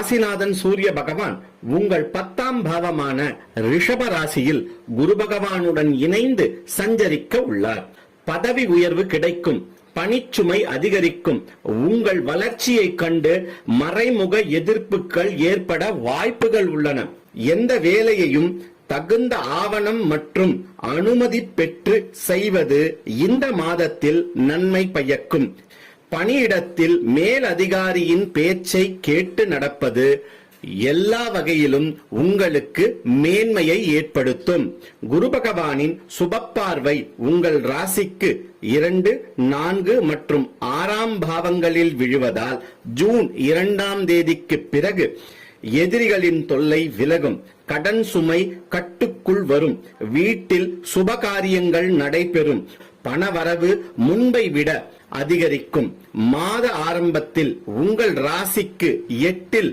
ராசிநாதன் சூரிய பகவான் உங்கள் 10ஆம் பாவமான ரிஷப ராசியில் குரு பகவானுடன் இணைந்து சஞ்சரிக்க உள்ளார். பதவி உயர்வு கிடைக்கும், பணிச்சுமை அதிகரிக்கும், உங்கள் வளர்ச்சியை கண்டு மறைமுக எதிர்ப்புகள் ஏற்பட வாய்ப்புகள் உள்ளன. எந்த வேலையையும் தகுந்த ஆவணம் மற்றும் அனுமதி பெற்று செய்வது இந்த மாதத்தில் நன்மை பயக்கும். பணியிடத்தில் மேல் அதிகாரியின் பேச்சை கேட்டு நடப்பது எல்லா வகையிலும் உங்களுக்கு மேன்மையை ஏற்படுத்தும். குரு பகவானின் சுபப்பார்வை உங்கள் ராசிக்கு 2, 4 மற்றும் 6ஆம் பாவங்களில் விழுவதால் ஜூன் 2ஆம் தேதிக்கு பிறகு எதிரிகளின் தொல்லை விலகும், கடன் சுமை கட்டுக்குள் வரும், வீட்டில் சுபகாரியங்கள் நடைபெறும், பணவரவு முன்பை விட அதிகரிக்கும். மாத ஆரம்பத்தில் உங்கள் ராசிக்கு 8இல்